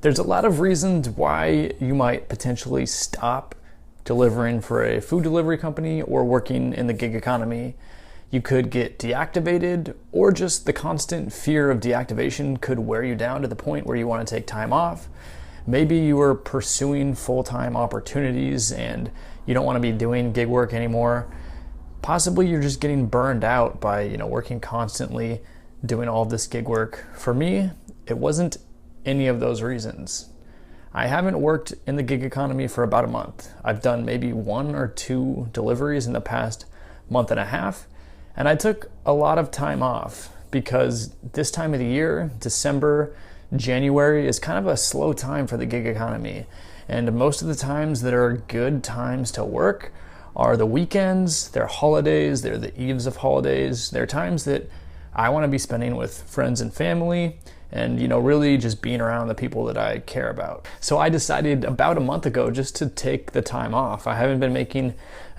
There's a lot of reasons why you might potentially stop delivering for a food delivery company or working in the gig economy. You could get deactivated, or just the constant fear of deactivation could wear you down to the point where you want to take time off. Maybe you are pursuing full-time opportunities and you don't want to be doing gig work anymore. Possibly you're just getting burned out by, working constantly, doing all of this gig work. For me, it wasn't any of those reasons. I haven't worked in the gig economy for about a month. I've done maybe 1 or 2 deliveries in the past month and a half, and I took a lot of time off because this time of the year, December, January, is kind of a slow time for the gig economy. And most of the times that are good times to work are the weekends, they're holidays, they're the eves of holidays. They're times that I want to be spending with friends and family and, really just being around the people that I care about. So I decided about a month ago just to take the time off. I haven't been making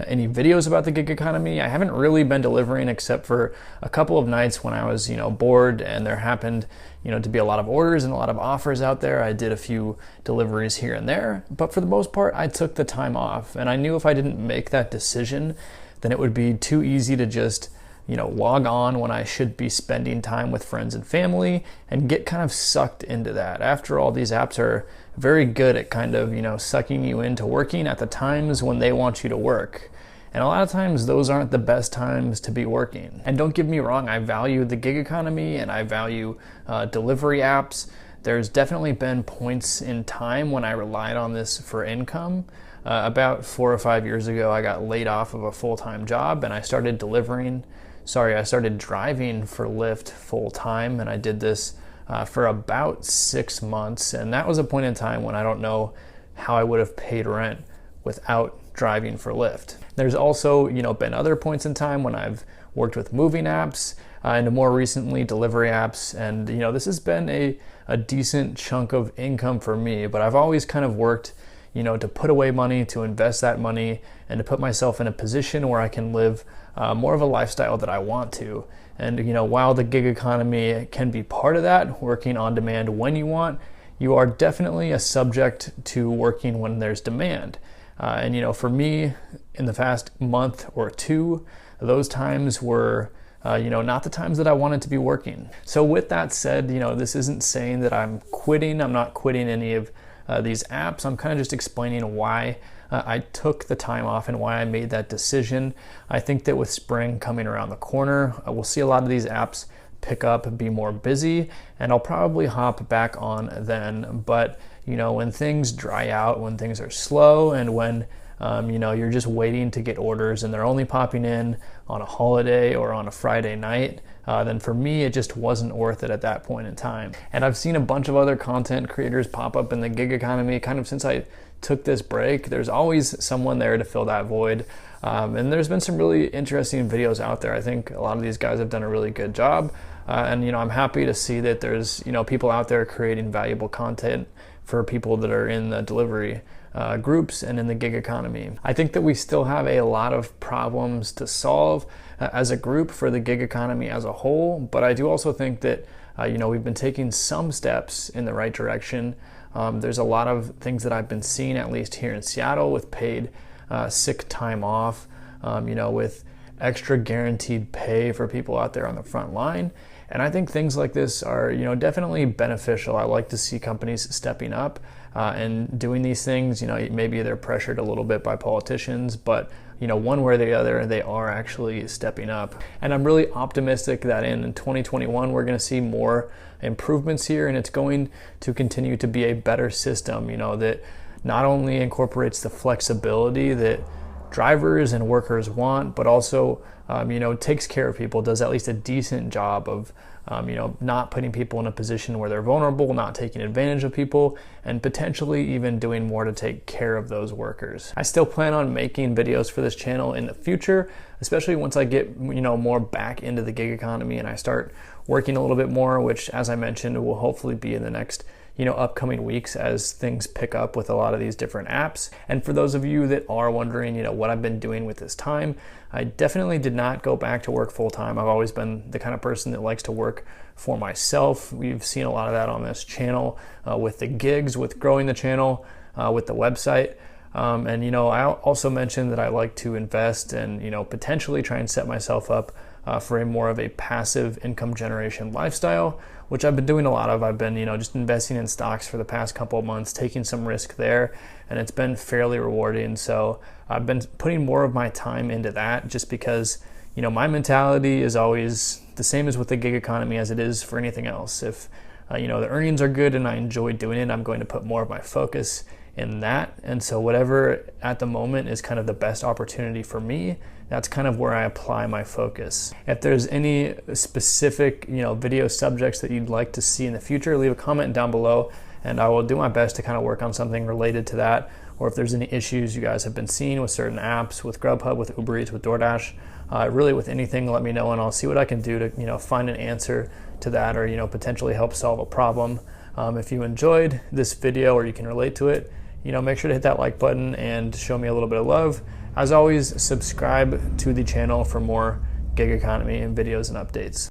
any videos about the gig economy. I haven't really been delivering except for a couple of nights when I was, bored and there happened, to be a lot of orders and a lot of offers out there. I did a few deliveries here and there, but for the most part, I took the time off. And I knew if I didn't make that decision, then it would be too easy to just log on when I should be spending time with friends and family and get kind of sucked into that. After all, these apps are very good at kind of, sucking you into working at the times when they want you to work. And a lot of times those aren't the best times to be working. And don't get me wrong, I value the gig economy and I value delivery apps. There's definitely been points in time when I relied on this for income. About 4 or 5 years ago, I got laid off of a full-time job and I started driving for Lyft full time, and I did this for about 6 months, and that was a point in time when I don't know how I would have paid rent without driving for Lyft. There's also, been other points in time when I've worked with moving apps and more recently delivery apps, and this has been a decent chunk of income for me, but I've always kind of worked to put away money, to invest that money, and to put myself in a position where I can live more of a lifestyle that I want to. And while the gig economy can be part of that, working on demand when you want, you are definitely a subject to working when there's demand. And for me, in the past month or 2, those times were not the times that I wanted to be working. So with that said, this isn't saying that I'm quitting. I'm not quitting any of these apps. I'm kind of just explaining why I took the time off and why I made that decision. I think that with spring coming around the corner, we'll see a lot of these apps pick up and be more busy, and I'll probably hop back on then. But when things dry out, when things are slow, and when you're just waiting to get orders and they're only popping in on a holiday or on a Friday night, then for me, it just wasn't worth it at that point in time. And I've seen a bunch of other content creators pop up in the gig economy kind of since I took this break. There's always someone there to fill that void. And there's been some really interesting videos out there. I think a lot of these guys have done a really good job. And I'm happy to see that there's people out there creating valuable content for people that are in the delivery groups and in the gig economy. I think that we still have a lot of problems to solve as a group for the gig economy as a whole, but I do also think that we've been taking some steps in the right direction. There's a lot of things that I've been seeing, at least here in Seattle, with paid sick time off, with extra guaranteed pay for people out there on the front line. And I think things like this are, definitely beneficial. I like to see companies stepping up and doing these things. Maybe they're pressured a little bit by politicians, but one way or the other, they are actually stepping up. And I'm really optimistic that in 2021, we're going to see more improvements here, and it's going to continue to be a better system, that not only incorporates the flexibility that drivers and workers want, but also, takes care of people, does at least a decent job of, not putting people in a position where they're vulnerable, not taking advantage of people, and potentially even doing more to take care of those workers. I still plan on making videos for this channel in the future, especially once I get, more back into the gig economy and I start working a little bit more, which, as I mentioned, will hopefully be in the next upcoming weeks as things pick up with a lot of these different apps. And for those of you that are wondering, what I've been doing with this time, I definitely did not go back to work full time. I've always been the kind of person that likes to work for myself. We've seen a lot of that on this channel with the gigs, with growing the channel, with the website. And I also mentioned that I like to invest and potentially try and set myself up for a more of a passive income generation lifestyle, which I've been doing a lot of. I've been just investing in stocks for the past couple of months, taking some risk there, and it's been fairly rewarding. So I've been putting more of my time into that, just because my mentality is always the same as with the gig economy as it is for anything else. If the earnings are good and I enjoy doing it, I'm going to put more of my focus in that. And so whatever at the moment is kind of the best opportunity for me, that's kind of where I apply my focus. If there's any specific video subjects that you'd like to see in the future, leave a comment down below and I will do my best to kind of work on something related to that. Or if there's any issues you guys have been seeing with certain apps, with Grubhub, with UberEats, with DoorDash, really with anything, let me know and I'll see what I can do to find an answer to that, or potentially help solve a problem. If you enjoyed this video or you can relate to it, make sure to hit that like button and show me a little bit of love. As always, subscribe to the channel for more gig economy and videos and updates.